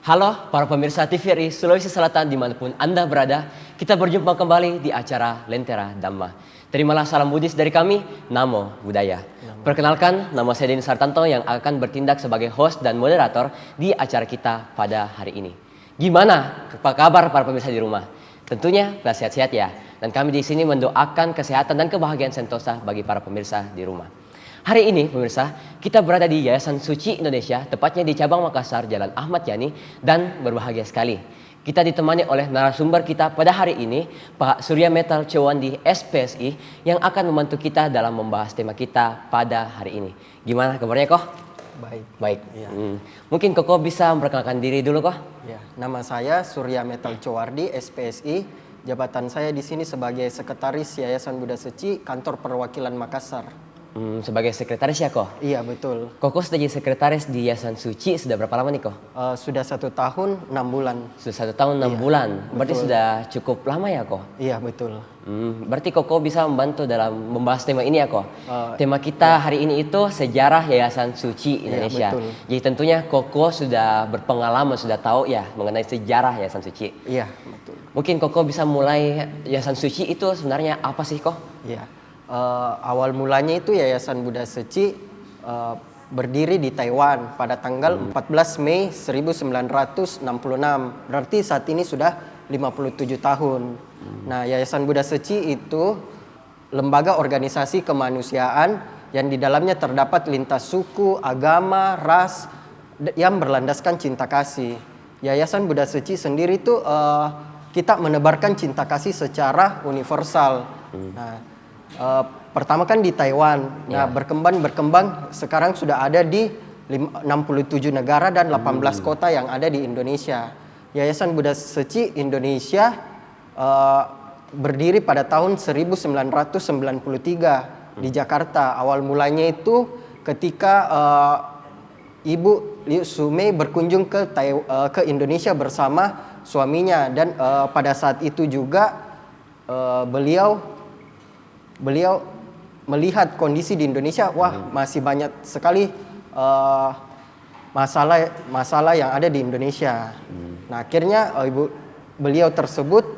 Halo para pemirsa TVRI Sulawesi Selatan dimanapun Anda berada, kita berjumpa kembali di acara Lentera Dhamma. Terimalah salam Buddhis dari kami, Namo Buddhaya. Perkenalkan, nama saya Denny Sartanto yang akan bertindak sebagai host dan moderator di acara kita pada hari ini. Gimana? Apa kabar para pemirsa di rumah? Tentunya sehat-sehat ya. Dan kami di sini mendoakan kesehatan dan kebahagiaan sentosa bagi para pemirsa di rumah. Hari ini pemirsa, kita berada di Yayasan Suci Indonesia, tepatnya di cabang Makassar, Jalan Ahmad Yani, dan berbahagia sekali. Kita ditemani oleh narasumber kita pada hari ini, Pak Surya Metal Cewandi SPSI, yang akan membantu kita dalam membahas tema kita pada hari ini. Gimana kabarnya Koh? Baik. Baik. Ya. Mungkin Koko bisa memperkenalkan diri dulu Koh? Ya, nama saya Surya Metal Cewardi, SPSI. Jabatan saya di sini sebagai Sekretaris Yayasan Buddha Suci, Kantor Perwakilan Makassar. Sebagai sekretaris ya Koh? Iya, betul. Koko sudah jadi sekretaris di Yayasan Suci sudah berapa lama nih Koh? Sudah 1 tahun 6 bulan. Sudah 1 tahun 6 bulan. Berarti betul. sudah cukup lama ya Koh? Iya, betul. Berarti Koko bisa membantu dalam membahas tema ini ya Koh? Tema kita hari ini itu sejarah Yayasan Suci Indonesia. betul. Jadi tentunya Koko sudah berpengalaman, sudah tahu ya mengenai sejarah Yayasan Suci. Iya, betul. Mungkin Koko bisa mulai Yayasan Suci itu sebenarnya apa sih Koh? Iya. Awal mulanya itu Yayasan Buddha Suci berdiri di Taiwan pada tanggal 14 Mei 1966. Berarti saat ini sudah 57 tahun. Nah, Yayasan Buddha Suci itu lembaga organisasi kemanusiaan yang di dalamnya terdapat lintas suku, agama, ras yang berlandaskan cinta kasih. Yayasan Buddha Suci sendiri itu kita menebarkan cinta kasih secara universal. Nah, pertama kan di Taiwan. Nah, berkembang sekarang sudah ada di 67 negara dan 18 kota yang ada di Indonesia. Yayasan Buddha Suci Indonesia berdiri pada tahun 1993 di Jakarta. Awal mulanya itu ketika Ibu Liu Sumei berkunjung ke Indonesia bersama suaminya, dan pada saat itu juga beliau melihat kondisi di Indonesia, masih banyak sekali masalah yang ada di Indonesia. Nah, akhirnya beliau tersebut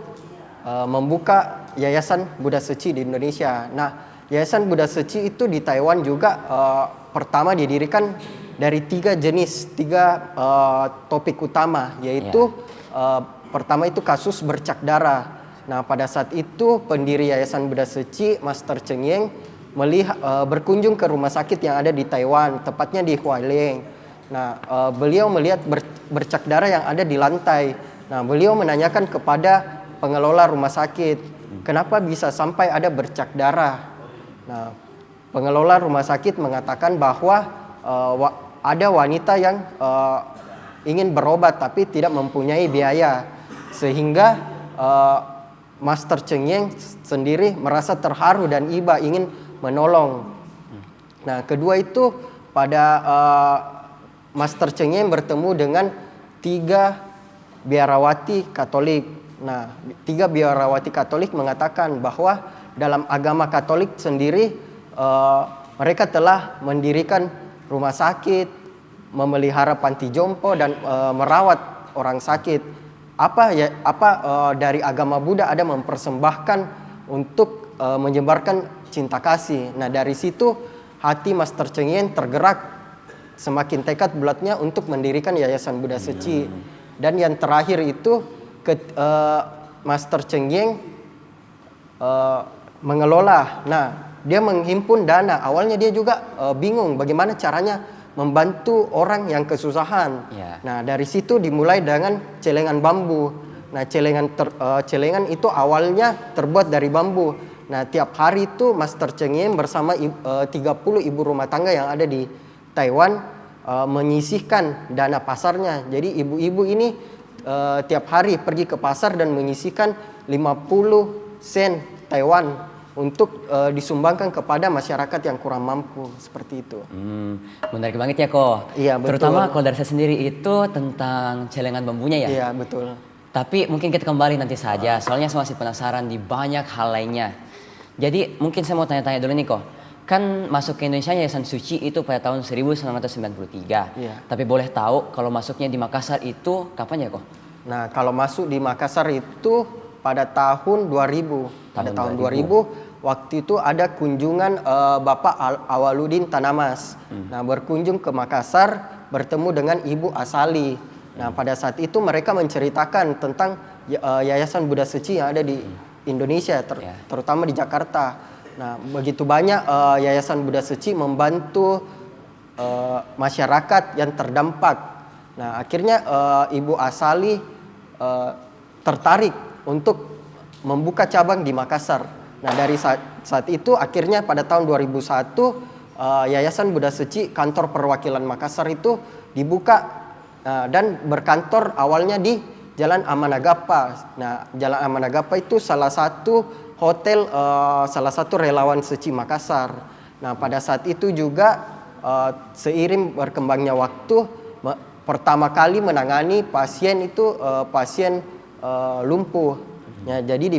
membuka Yayasan Buddha Suci di Indonesia. Nah, Yayasan Buddha Suci itu di Taiwan juga pertama didirikan dari 3 topik utama, yaitu pertama itu kasus bercak darah. Nah, pada saat itu pendiri Yayasan Buddha Suci, Master Cheng Yen, berkunjung ke rumah sakit yang ada di Taiwan, tepatnya di Hualien. Nah, beliau melihat bercak darah yang ada di lantai. Nah, beliau menanyakan kepada pengelola rumah sakit, kenapa bisa sampai ada bercak darah? Nah, pengelola rumah sakit mengatakan bahwa ada wanita yang ingin berobat tapi tidak mempunyai biaya, sehingga Master Cheng Yen sendiri merasa terharu dan iba ingin menolong. Nah, kedua itu pada Master Cheng Yen bertemu dengan 3 biarawati Katolik. Nah, 3 biarawati Katolik mengatakan bahwa dalam agama Katolik sendiri mereka telah mendirikan rumah sakit, memelihara panti jompo, dan merawat orang sakit. Dari agama Buddha ada mempersembahkan untuk menyebarkan cinta kasih. Nah, dari situ hati Master Cheng Yen tergerak, semakin tekad bulatnya untuk mendirikan Yayasan Buddha Suci. Dan yang terakhir itu Master Cheng Yen mengelola. Nah, dia menghimpun dana. Awalnya dia juga bingung bagaimana caranya membantu orang yang kesusahan. Nah, dari situ dimulai dengan celengan bambu. Nah, celengan itu awalnya terbuat dari bambu. Nah, tiap hari itu Master Cheng Yen bersama 30 ibu rumah tangga yang ada di Taiwan menyisihkan dana pasarnya. Jadi ibu-ibu ini tiap hari pergi ke pasar dan menyisihkan 50 sen Taiwan untuk disumbangkan kepada masyarakat yang kurang mampu, seperti itu. Menarik banget ya Koh. Iya, betul. Terutama kalau dari saya sendiri itu tentang celengan bambunya ya. Iya, betul. Tapi mungkin kita kembali nanti saja, soalnya saya masih penasaran di banyak hal lainnya. Jadi mungkin saya mau tanya-tanya dulu nih Koh. Kan masuk ke Indonesia Yayasan Suci itu pada tahun 1993. Iya. Tapi boleh tahu kalau masuknya di Makassar itu kapan ya kok? Nah, kalau masuk di Makassar itu pada tahun 2000. Pada tahun 2000 waktu itu ada kunjungan Bapak Awaludin Tanamas. Nah, berkunjung ke Makassar bertemu dengan Ibu Asali. Nah, pada saat itu mereka menceritakan tentang Yayasan Buddha Suci yang ada di Indonesia, terutama di Jakarta. Nah, begitu banyak Yayasan Buddha Suci membantu masyarakat yang terdampak. Nah, akhirnya Ibu Asali tertarik untuk membuka cabang di Makassar. Nah, dari saat itu akhirnya pada tahun 2001 Yayasan Buddha Suci kantor perwakilan Makassar itu dibuka dan berkantor awalnya di Jalan Amanagapa. Nah, Jalan Amanagapa itu salah satu hotel salah satu relawan suci Makassar. Nah, pada saat itu juga seiring berkembangnya waktu pertama kali menangani pasien itu pasien lumpuh. Ya, jadi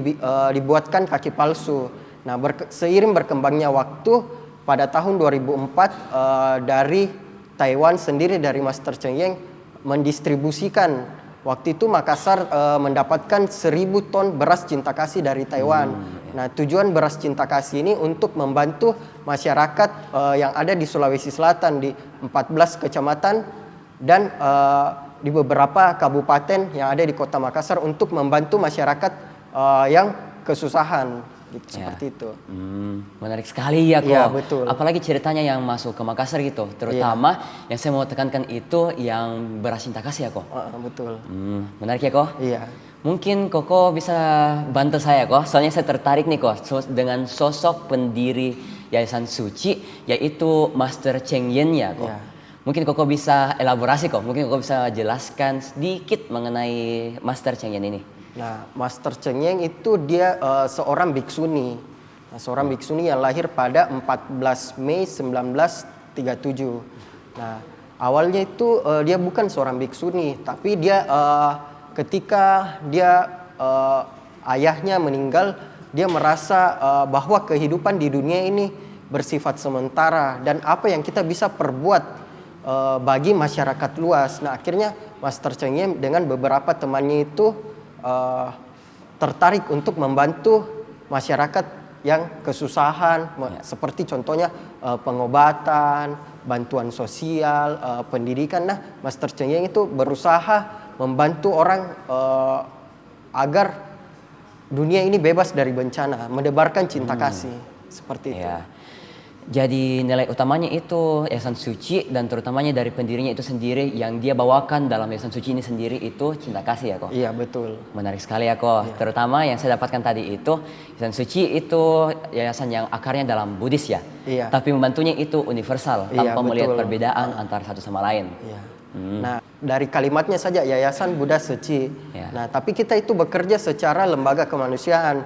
dibuatkan kaki palsu. Nah, seiring berkembangnya waktu pada tahun 2004 dari Taiwan sendiri dari Master Cheng Yen mendistribusikan. Waktu itu Makassar mendapatkan 1000 ton beras cinta kasih dari Taiwan. Nah, tujuan beras cinta kasih ini untuk membantu masyarakat yang ada di Sulawesi Selatan di 14 kecamatan dan di beberapa kabupaten yang ada di Kota Makassar untuk membantu masyarakat yang kesusahan. Gitu, seperti itu. Menarik sekali ya kok. Iya, betul. Apalagi ceritanya yang masuk ke Makassar gitu. Terutama yang saya mau tekankan itu yang beras cinta kasih ya kok. Betul. Menarik ya kok. Iya. Mungkin Koko bisa bantu saya kok. Soalnya saya tertarik nih kok dengan sosok pendiri Yayasan Suci yaitu Master Cheng Yen ya kok. Iya. Mungkin Koko bisa elaborasi kok. Mungkin Koko bisa jelaskan sedikit mengenai Master Cheng Yen ini. Nah, Master Cheng Yen itu dia seorang biksuni. Nah, seorang biksuni yang lahir pada 14 Mei 1937. Nah, awalnya itu dia bukan seorang biksuni, tapi dia ketika dia ayahnya meninggal, dia merasa bahwa kehidupan di dunia ini bersifat sementara dan apa yang kita bisa perbuat bagi masyarakat luas. Nah, akhirnya Master Cheng Yen dengan beberapa temannya itu tertarik untuk membantu masyarakat yang kesusahan, seperti contohnya pengobatan, bantuan sosial, pendidikan. Nah, Master Cheng Yen itu berusaha membantu orang agar dunia ini bebas dari bencana, menebarkan cinta kasih, seperti itu. Ya. Jadi nilai utamanya itu Yayasan Suci dan terutamanya dari pendirinya itu sendiri yang dia bawakan dalam Yayasan Suci ini sendiri itu cinta kasih ya kok. Iya, betul. Menarik sekali ya kok. Terutama yang saya dapatkan tadi itu Yayasan Suci itu yayasan yang akarnya dalam Buddhis ya. Iya. Tapi membantunya itu universal tanpa melihat perbedaan antara satu sama lain. Iya. Nah, dari kalimatnya saja Yayasan Buddha Suci. Ya. Nah, tapi kita itu bekerja secara lembaga kemanusiaan,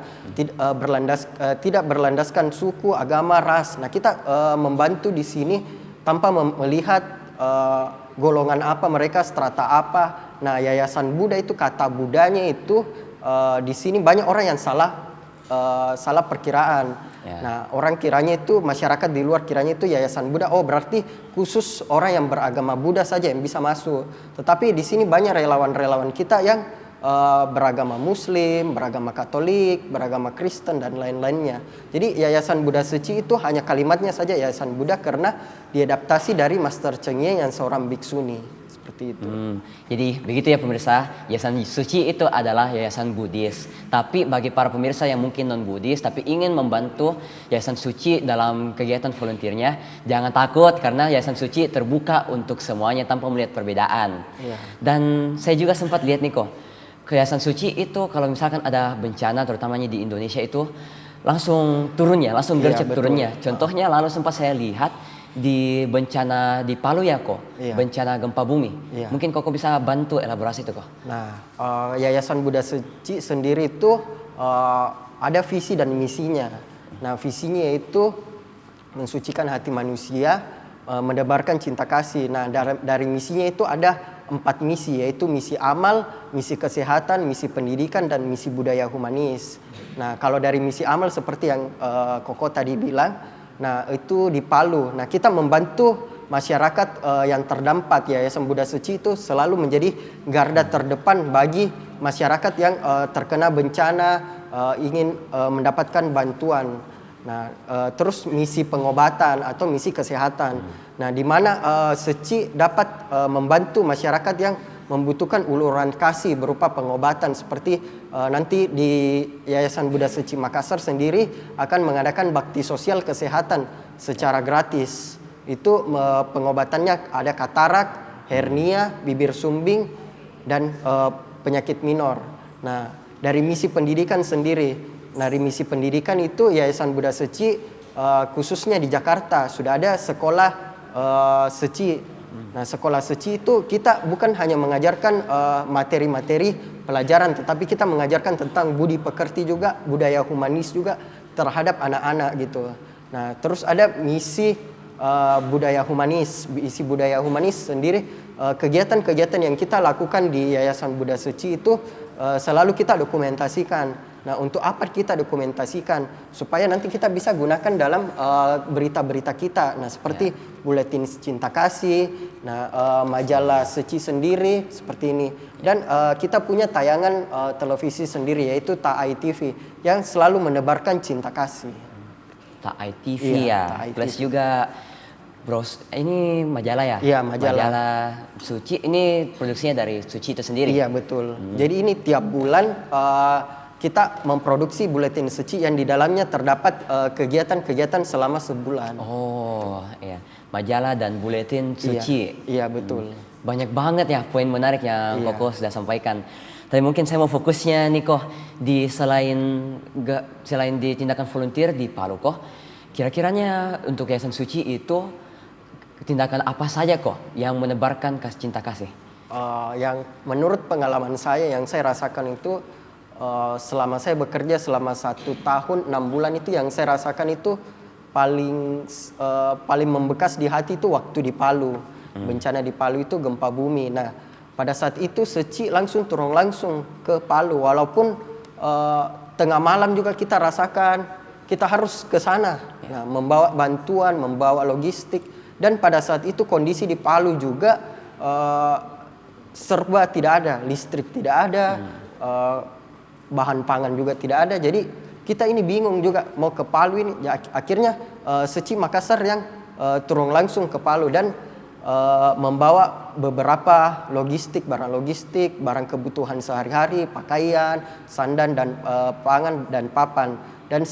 tidak berlandaskan suku, agama, ras. Nah, kita membantu di sini tanpa melihat golongan apa mereka, strata apa. Nah, Yayasan Buddha itu kata Buddhanya itu di sini banyak orang yang salah perkiraan. Ya. Nah, orang kiranya itu masyarakat di luar kiranya itu Yayasan Buddha. Oh, berarti khusus orang yang beragama Buddha saja yang bisa masuk. Tetapi di sini banyak relawan-relawan kita yang beragama Muslim, beragama Katolik, beragama Kristen dan lain-lainnya. Jadi Yayasan Buddha Suci itu hanya kalimatnya saja Yayasan Buddha karena diadaptasi dari Master Cheng Yen yang seorang biksuni. Seperti itu. Jadi begitu ya pemirsa, Yayasan Suci itu adalah yayasan Buddhis. Tapi bagi para pemirsa yang mungkin non-Buddhis tapi ingin membantu Yayasan Suci dalam kegiatan volunteernya, jangan takut karena Yayasan Suci terbuka untuk semuanya tanpa melihat perbedaan. Iya. Dan saya juga sempat lihat nih kok, ke Yayasan Suci itu kalau misalkan ada bencana terutamanya di Indonesia itu langsung turunnya, langsung gercep turunnya. Contohnya lalu sempat saya lihat di bencana di Palu ya kok, bencana gempa bumi. Mungkin kok bisa bantu elaborasi itu kok. Nah, Yayasan Buddha Suci sendiri itu ada visi dan misinya. Nah, visinya itu mensucikan hati manusia, menebarkan cinta kasih. Nah, dari misinya itu ada 4 misi, yaitu misi amal, misi kesehatan, misi pendidikan, dan misi budaya humanis. Nah, kalau dari misi amal seperti yang Koko tadi bilang, Nah, itu di Palu. Nah, kita membantu masyarakat yang terdampak. Yayasan Buddha Suci itu selalu menjadi garda terdepan bagi masyarakat yang terkena bencana, ingin mendapatkan bantuan. Nah, terus misi pengobatan atau misi kesehatan. Nah, di mana Seci dapat membantu masyarakat yang membutuhkan uluran kasih berupa pengobatan, seperti nanti di Yayasan Buddha Suci Makassar sendiri akan mengadakan bakti sosial kesehatan secara gratis. Itu pengobatannya ada katarak, hernia, bibir sumbing, dan penyakit minor. Nah, dari misi pendidikan sendiri, dari misi pendidikan itu Yayasan Buddha Suci khususnya di Jakarta sudah ada sekolah Suci. Nah, sekolah Suci itu kita bukan hanya mengajarkan materi-materi pelajaran, tetapi kita mengajarkan tentang budi pekerti juga, budaya humanis juga terhadap anak-anak gitu. Nah, terus ada misi budaya humanis. Misi budaya humanis sendiri, kegiatan-kegiatan yang kita lakukan di Yayasan Buddha Suci itu selalu kita dokumentasikan. Nah, untuk apa kita dokumentasikan? Supaya nanti kita bisa gunakan dalam berita-berita kita. Nah, seperti buletin cinta kasih, majalah Suci sendiri seperti ini. Dan kita punya tayangan televisi sendiri, yaitu TAI TV yang selalu menebarkan cinta kasih. TAI TV ya. Plus juga Bros, ini majalah ya? Iya, majalah. Majalah Suci, ini produksinya dari Suci itu sendiri? Iya, betul. Jadi ini tiap bulan kita memproduksi buletin Suci yang di dalamnya terdapat kegiatan-kegiatan selama sebulan. Oh, iya. Majalah dan buletin Suci. Iya, betul. Banyak banget ya poin menarik yang Koko sudah sampaikan. Tapi mungkin saya mau fokusnya nih Koh, di selain di tindakan volunteer di Palu Koh, kira-kiranya untuk Yayasan Suci itu tindakan apa saja Koh yang menebarkan cinta kasih? Yang menurut pengalaman saya, yang saya rasakan itu selama saya bekerja selama 1 tahun 6 bulan itu, yang saya rasakan itu paling membekas di hati itu waktu di Palu. Bencana di Palu itu gempa bumi. Nah, pada saat itu Seci turun langsung ke Palu, walaupun tengah malam juga kita rasakan kita harus ke sana. Nah, membawa bantuan, membawa logistik, dan pada saat itu kondisi di Palu juga serba tidak ada, listrik tidak ada, bahan pangan juga tidak ada. Jadi kita ini bingung juga mau ke Palu ini. Ya, akhirnya Seci Makassar yang turun langsung ke Palu dan membawa beberapa barang logistik, barang kebutuhan sehari-hari, pakaian, sandan, dan pangan dan papan. Dan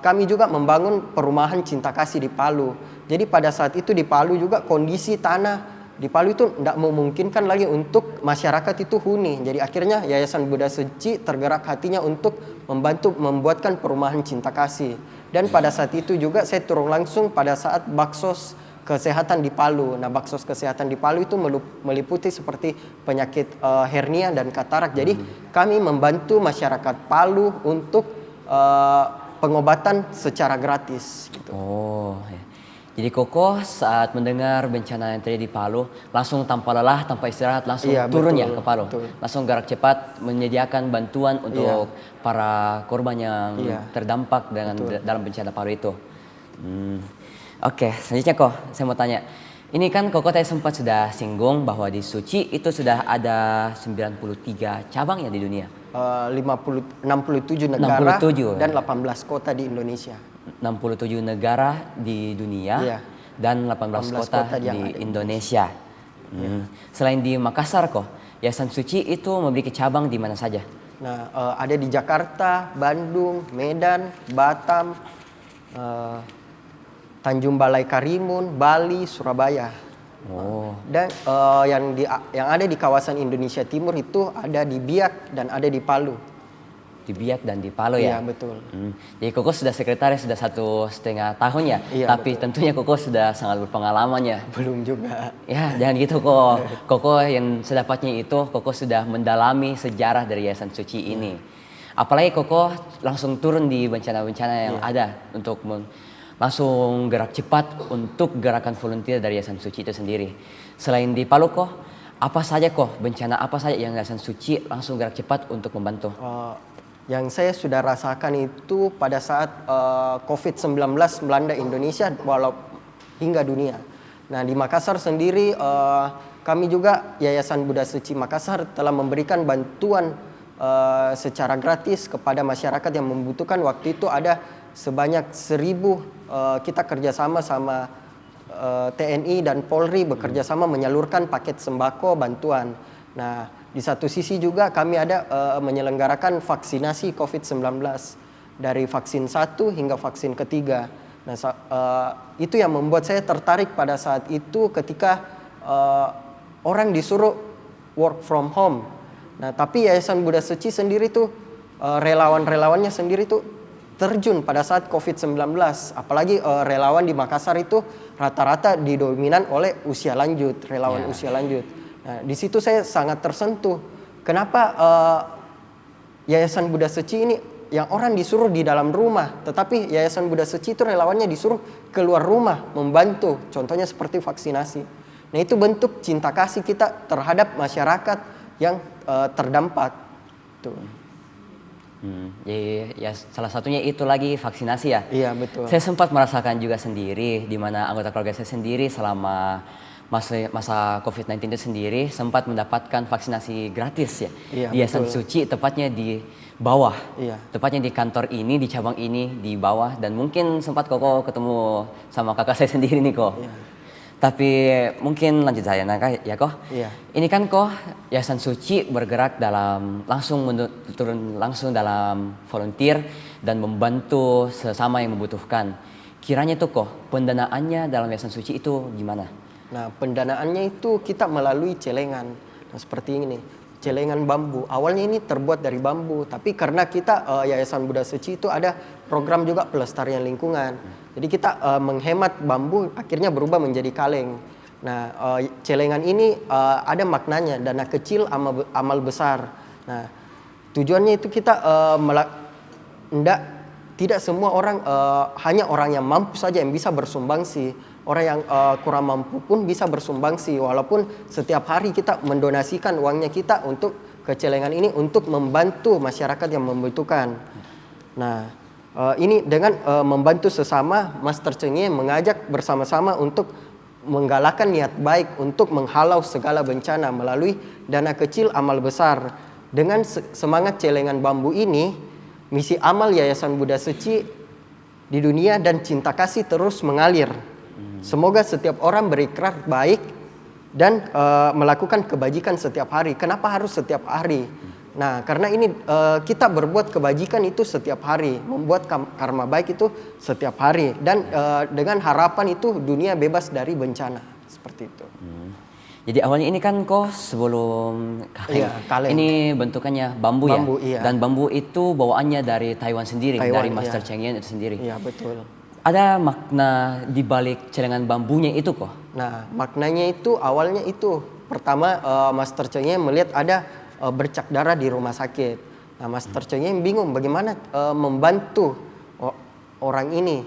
kami juga membangun perumahan cinta kasih di Palu. Jadi pada saat itu di Palu juga kondisi tanah di Palu itu tidak memungkinkan lagi untuk masyarakat itu huni. Jadi akhirnya Yayasan Buddha Suci tergerak hatinya untuk membantu membuatkan perumahan cinta kasih. Dan pada saat itu juga saya turun langsung pada saat baksos kesehatan di Palu. Nah, baksos kesehatan di Palu itu meliputi seperti penyakit hernia dan katarak. Jadi kami membantu masyarakat Palu untuk pengobatan secara gratis. Gitu. Oh, ya. Jadi Koko saat mendengar bencana yang terjadi di Palu langsung tanpa lelah, tanpa istirahat langsung turun ya ke Palu. Betul. Langsung gerak cepat menyediakan bantuan untuk para korban yang terdampak dengan dalam bencana Palu itu. Oke, selanjutnya Ko, saya mau tanya. Ini kan Koko tadi sempat sudah singgung bahwa di Suci itu sudah ada 93 cabang ya di dunia. 67 negara 67, dan 18 kota di Indonesia. 67 negara di dunia dan 18 kota di Indonesia. Selain di Makassar kok, Yayasan Suci itu memiliki cabang di mana saja? Nah, ada di Jakarta, Bandung, Medan, Batam, Tanjung Balai Karimun, Bali, Surabaya. Oh. Dan yang ada di kawasan Indonesia Timur itu ada di Biak dan ada di Palu. Di Biak dan di Palu ya? Iya, betul. Jadi Koko sudah sekretaris sudah 1,5 tahun ya? Iya, tapi betul. Tentunya Koko sudah sangat berpengalaman ya? Belum juga. Ya, jangan gitu kok. Koko yang sedapatnya itu, Koko sudah mendalami sejarah dari Yayasan Suci ini. Apalagi Koko langsung turun di bencana-bencana yang ada untuk langsung gerak cepat untuk gerakan volunteer dari Yayasan Suci itu sendiri. Selain di Palu kok, apa saja kok bencana apa saja yang Yayasan Suci langsung gerak cepat untuk membantu? Yang saya sudah rasakan itu pada saat COVID-19 melanda Indonesia walau hingga dunia. Nah, di Makassar sendiri kami juga Yayasan Buddha Suci Makassar telah memberikan bantuan secara gratis kepada masyarakat yang membutuhkan. Waktu itu ada sebanyak 1.000 kita kerjasama sama TNI dan Polri bekerja sama menyalurkan paket sembako bantuan. Nah, di satu sisi juga kami ada menyelenggarakan vaksinasi COVID-19 dari vaksin 1 hingga vaksin ketiga. Nah, itu yang membuat saya tertarik pada saat itu ketika orang disuruh work from home. Nah, tapi Yayasan Buddha Suci sendiri tuh relawan-relawannya sendiri tuh terjun pada saat COVID-19. Apalagi relawan di Makassar itu rata-rata didominan oleh usia lanjut, relawan usia lanjut. Nah, di situ saya sangat tersentuh. Kenapa Yayasan Buddha Suci ini yang orang disuruh di dalam rumah, tetapi Yayasan Buddha Suci itu relawannya disuruh keluar rumah membantu. Contohnya seperti vaksinasi. Nah, itu bentuk cinta kasih kita terhadap masyarakat yang terdampak. Tuh. Ya, salah satunya itu lagi vaksinasi ya. Iya, betul. Saya sempat merasakan juga sendiri, di mana anggota keluarga saya sendiri selama masa COVID-19 itu sendiri sempat mendapatkan vaksinasi gratis ya. Iya, di Yayasan Suci, tepatnya di bawah. Iya. Tepatnya di kantor ini, di cabang ini, di bawah. Dan mungkin sempat Koko ketemu sama kakak saya sendiri nih kok. Iya. Tapi mungkin lanjut saya ya kok. Iya. Ini kan kok Yayasan Suci bergerak turun langsung dalam volunteer dan membantu sesama yang membutuhkan. Kiranya tuh kok pendanaannya dalam Yayasan Suci itu gimana? Nah, pendanaannya itu kita melalui celengan. Nah, seperti ini nih, celengan bambu. Awalnya ini terbuat dari bambu, tapi karena kita Yayasan Buddha Suci itu ada program juga pelestarian lingkungan. Jadi kita menghemat bambu, akhirnya berubah menjadi kaleng. Nah, celengan ini ada maknanya, dana kecil amal besar. Nah, tujuannya itu kita tidak semua orang, hanya orang yang mampu saja yang bisa bersumbangsi. Orang yang kurang mampu pun bisa bersumbangsi, walaupun setiap hari kita mendonasikan uangnya kita untuk ke celengan ini untuk membantu masyarakat yang membutuhkan. Nah, ini dengan membantu sesama, Master Cheng Yen mengajak bersama-sama untuk menggalakkan niat baik untuk menghalau segala bencana melalui dana kecil amal besar. Dengan semangat celengan bambu ini, misi amal Yayasan Buddha Suci di dunia dan cinta kasih terus mengalir. Semoga setiap orang berikrar baik dan melakukan kebajikan setiap hari. Kenapa harus setiap hari? Nah, karena ini kita berbuat kebajikan itu setiap hari, membuat karma baik itu setiap hari, dan dengan harapan itu dunia bebas dari bencana, seperti itu. Jadi awalnya ini kan kok sebelum kaleng. Iya, kaleng. Ini bentukannya bambu ya. Iya. Dan bambu itu bawaannya dari Taiwan sendiri, dari Master iya. Cheng Yen itu sendiri. Iya, betul. Ada makna di balik celengan bambunya itu kok? Nah, maknanya itu awalnya itu pertama Master Cheng Yen melihat ada bercak darah di rumah sakit. Nah, Master Cheng Yen bingung bagaimana membantu orang ini.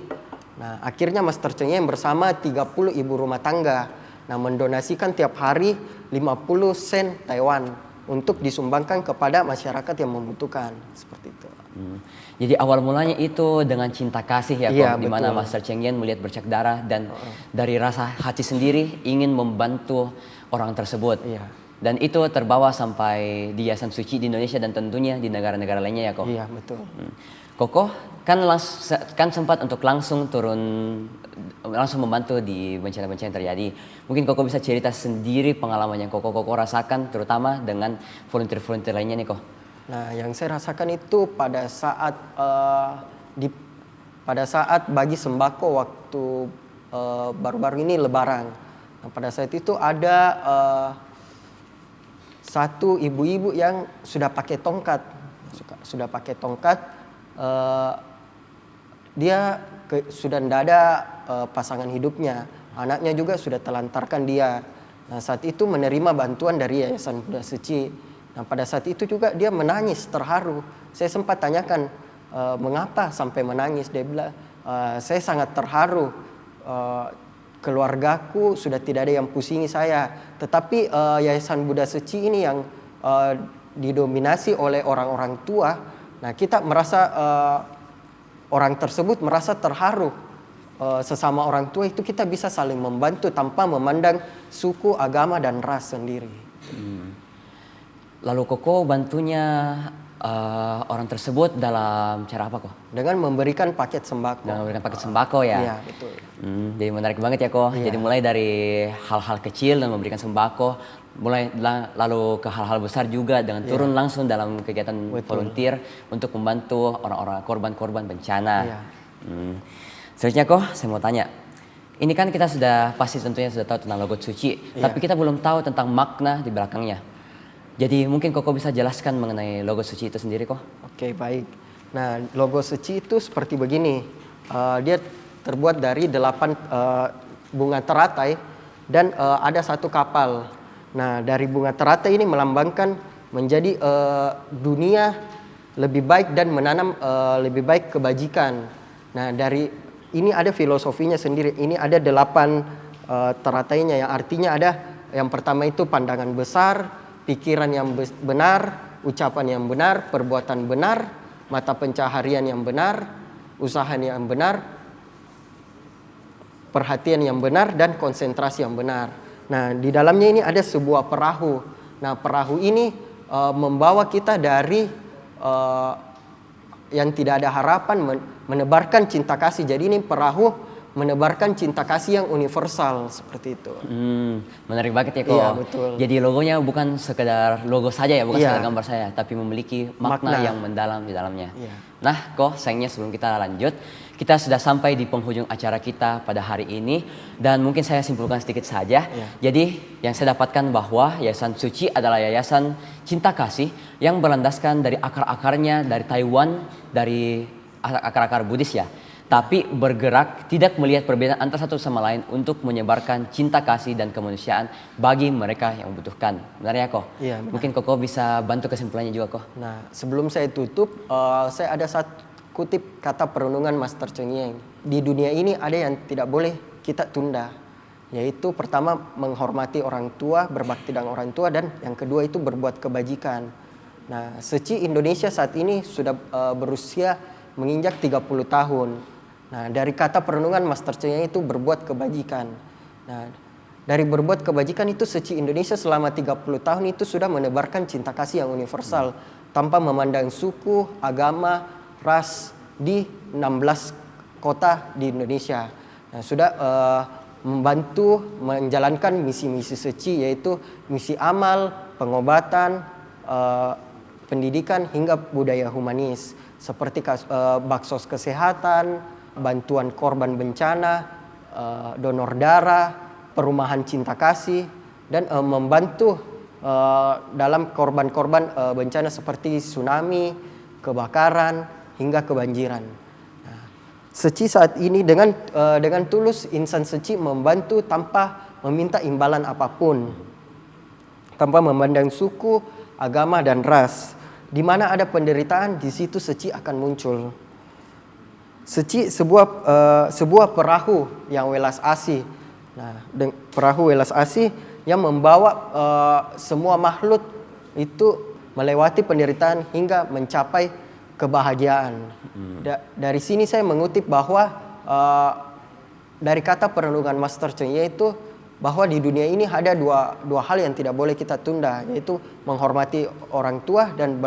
Nah, akhirnya Master Cheng Yen bersama 30 ibu rumah tangga mendonasikan tiap hari 50 sen Taiwan untuk disumbangkan kepada masyarakat yang membutuhkan, seperti itu. Jadi awal mulanya itu dengan cinta kasih ya kok, Iya, di mana betul. Master Cheng Yen melihat bercak darah dan dari rasa hati sendiri ingin membantu orang tersebut. Iya. Dan itu terbawa sampai di Yayasan Suci di Indonesia dan tentunya di negara-negara lainnya ya kok. Iya, betul. Koko kan sempat untuk langsung membantu di bencana-bencana yang terjadi. Mungkin Koko bisa cerita sendiri pengalaman yang Koko rasakan, terutama dengan volunteer-volunteer lainnya nih kok. Nah, yang saya rasakan itu pada saat bagi sembako waktu baru-baru ini Lebaran. Nah, pada saat itu ada satu ibu-ibu yang sudah pakai tongkat, dia sudah tidak ada pasangan hidupnya, anaknya juga sudah telantarkan dia. Nah, saat itu menerima bantuan dari Yayasan Buddha Suci. Nah, pada saat itu juga dia menangis terharu. Saya sempat tanyakan mengapa sampai menangis. Dia bilang saya sangat terharu. Keluargaku sudah tidak ada yang pusingi saya. Tetapi Yayasan Buddha Suci ini yang didominasi oleh orang-orang tua Nah, kita merasa orang tersebut merasa terharu. Sesama orang tua itu kita bisa saling membantu tanpa memandang suku, agama, dan ras sendiri. Lalu Koko bantunya orang tersebut dalam cara apa kok? Dengan memberikan paket sembako. Dengan memberikan paket sembako ya? Iya, betul. Jadi menarik banget ya kok. Iya. Jadi mulai dari hal-hal kecil dan memberikan sembako, lalu ke hal-hal besar juga dengan turun langsung dalam kegiatan volunteer untuk membantu orang-orang korban-korban bencana. Iya. Selanjutnya kok, saya mau tanya. Ini kan kita sudah pasti tentunya sudah tahu tentang logo suci, tapi kita belum tahu tentang makna di belakangnya. Jadi mungkin Koko bisa jelaskan mengenai logo suci itu sendiri kok? Oke, baik. Nah, logo suci itu seperti begini. Dia terbuat dari 8 bunga teratai dan ada 1 kapal. Nah, dari bunga teratai ini melambangkan menjadi dunia lebih baik dan menanam lebih baik kebajikan. Nah, dari ini ada filosofinya sendiri. Ini ada 8 teratainya yang artinya ada yang pertama itu pandangan besar, pikiran yang benar, ucapan yang benar, perbuatan benar, mata pencaharian yang benar, usaha yang benar, perhatian yang benar, dan konsentrasi yang benar. Nah, di dalamnya ini ada sebuah perahu. Nah, perahu ini membawa kita dari yang tidak ada harapan menebarkan cinta kasih. Jadi ini perahu menebarkan cinta kasih yang universal seperti itu. Menarik banget ya kok. Iya, betul. Jadi logonya bukan sekedar logo saja ya, bukan Iya. sekedar gambar saya, tapi memiliki makna yang mendalam di dalamnya. Iya. Nah kok, sayangnya sebelum kita lanjut, kita sudah sampai di penghujung acara kita pada hari ini, dan mungkin saya simpulkan sedikit saja. Iya. Jadi yang saya dapatkan bahwa Yayasan Suci adalah yayasan cinta kasih yang berlandaskan dari akar-akarnya dari Taiwan, dari akar-akar Buddhis ya. Tapi bergerak tidak melihat perbedaan antara satu sama lain untuk menyebarkan cinta kasih dan kemanusiaan bagi mereka yang membutuhkan. Benar ya kok? Iya, benar. Mungkin Koko bisa bantu kesimpulannya juga kok. Nah, sebelum saya tutup, saya ada satu kutip kata perenungan Master Cheng Yen. Di dunia ini ada yang tidak boleh kita tunda, yaitu pertama menghormati orang tua, berbakti dengan orang tua, dan yang kedua itu berbuat kebajikan. Nah, Seci Indonesia saat ini sudah berusia menginjak 30 tahun. Nah, dari kata perenungan Master Cheng Yen itu berbuat kebajikan. Nah, dari berbuat kebajikan itu Seci Indonesia selama 30 tahun itu sudah menebarkan cinta kasih yang universal tanpa memandang suku, agama, ras di 16 kota di Indonesia. Nah, sudah membantu menjalankan misi-misi Seci, yaitu misi amal, pengobatan, pendidikan hingga budaya humanis seperti baksos kesehatan, bantuan korban bencana, donor darah, perumahan cinta kasih, dan membantu dalam korban-korban bencana seperti tsunami, kebakaran, hingga kebanjiran. Nah, Seci saat ini dengan tulus insan Seci membantu tanpa meminta imbalan apapun, tanpa memandang suku, agama, dan ras. Di mana ada penderitaan, di situ Seci akan muncul. Seci sebuah perahu yang welas asih. Nah, perahu welas asih yang membawa semua makhluk itu melewati penderitaan hingga mencapai kebahagiaan. Dari sini saya mengutip bahwa dari kata perenungan Master Cheng Yen itu bahwa di dunia ini ada dua hal yang tidak boleh kita tunda, yaitu menghormati orang tua dan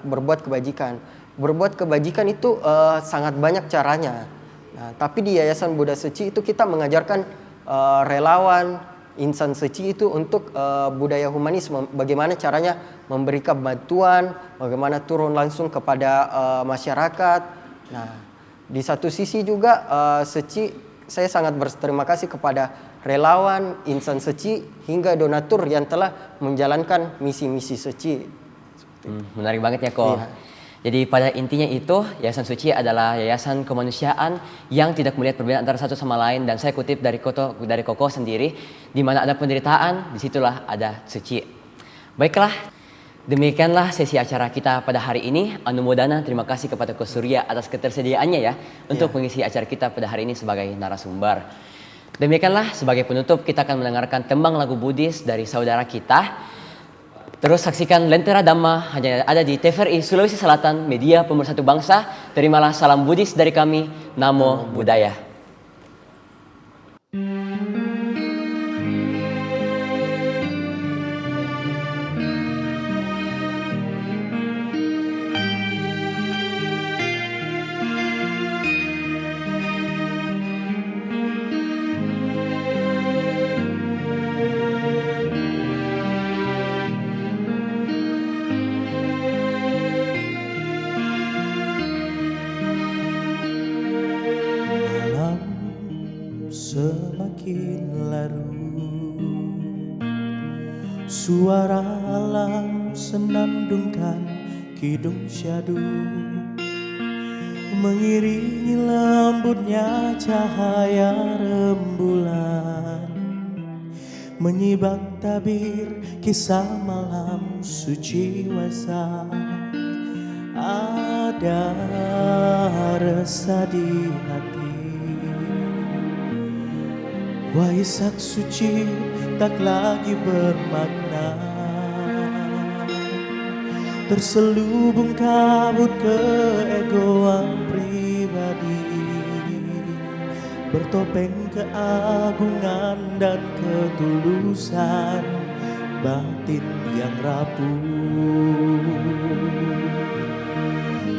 berbuat kebajikan. Berbuat kebajikan itu sangat banyak caranya. Nah, tapi di Yayasan Buddha Seci itu kita mengajarkan relawan, insan Seci itu untuk budaya humanisme. Bagaimana caranya memberikan bantuan, bagaimana turun langsung kepada masyarakat. Nah, di satu sisi juga Seci, saya sangat berterima kasih kepada relawan, insan Seci, hingga donatur yang telah menjalankan misi-misi Seci. Menarik banget ya kok. Iya. Jadi pada intinya itu Yayasan Suci adalah yayasan kemanusiaan yang tidak melihat perbedaan antara satu sama lain, dan saya kutip dari Koko sendiri, di mana ada penderitaan, disitulah ada suci. Baiklah, demikianlah sesi acara kita pada hari ini. Anumodana, terima kasih kepada Ko Surya atas ketersediaannya ya untuk mengisi acara kita pada hari ini sebagai narasumber. Demikianlah sebagai penutup kita akan mendengarkan tembang lagu Buddhis dari saudara kita. Terus saksikan Lentera Dhamma hanya ada di TVRI Sulawesi Selatan, media pemersatu bangsa. Terimalah salam Buddhis dari kami. Namo Buddhaya. Malam semakin larut, suara alam senandungkan kidung syadu, mengiringi lembutnya cahaya rembulan, menyibak tabir kisah malam suci Waisak. Ada rasa di hati, Waisak suci tak lagi bermakna, terselubung kabut keegoan pribadi, bertopeng keagungan dan ketulusan batin yang rapuh.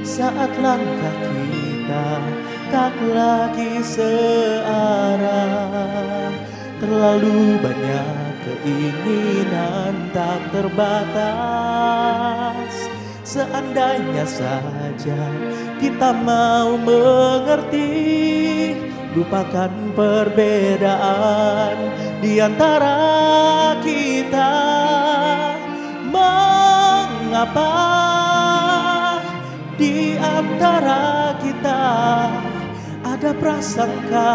Saat langkah kita tak lagi searah, terlalu banyak keinginan tak terbatas. Seandainya saja kita mau mengerti, lupakan perbedaan di antara kita. Mengapa di antara kita ada prasangka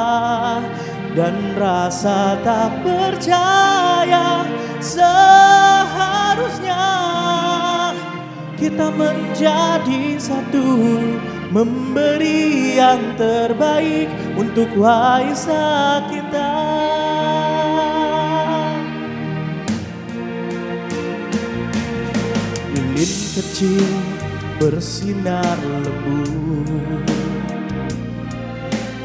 dan rasa tak percaya? Seharusnya kita menjadi satu, memberi yang terbaik untuk Waisak kita. Lilin kecil bersinar lembut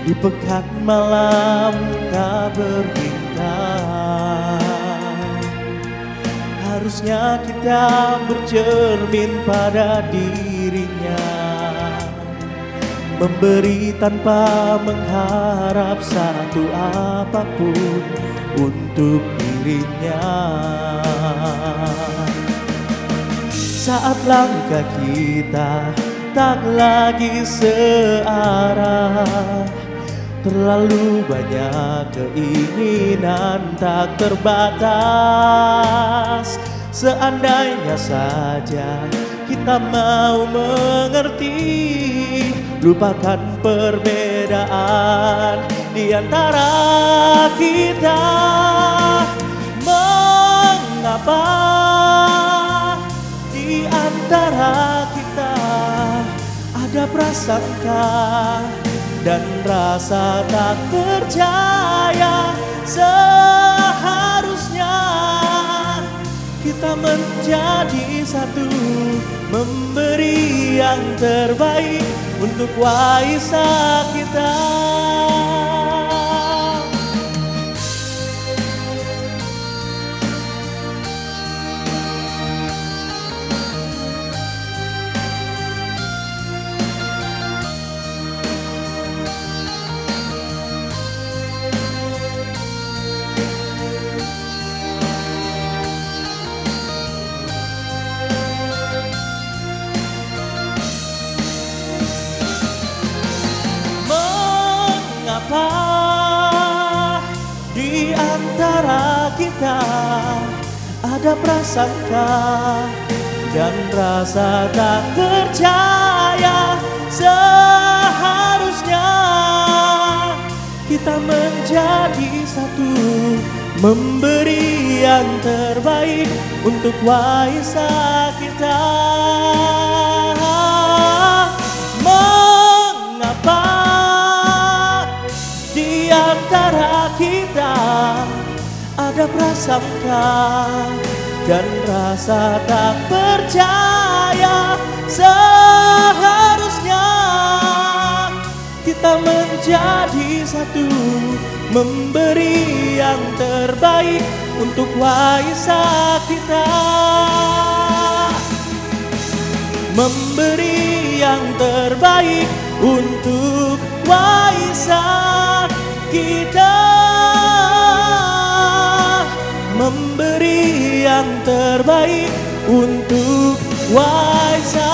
di pekat malam tak berbintang. Harusnya kita bercermin pada dirinya, memberi tanpa mengharap satu apapun untuk dirinya. Saat langkah kita tak lagi searah, terlalu banyak keinginan tak terbatas. Seandainya saja kita mau mengerti, lupakan perbedaan di antara kita. Mengapa di antara kita ada prasangka dan rasa tak percaya? Seharusnya kita menjadi satu, memberi yang terbaik untuk Waisak kita. Mengapa di antara kita ada prasangka dan rasa tak percaya? Seharusnya kita menjadi satu, memberi yang terbaik untuk Waisak kita. Mengapa di antara kita ada prasangka dan rasa tak percaya. Seharusnya kita menjadi satu, memberi yang terbaik untuk Waisak kita. Memberi yang terbaik untuk Waisak kita. Memberi yang terbaik untuk Waisak.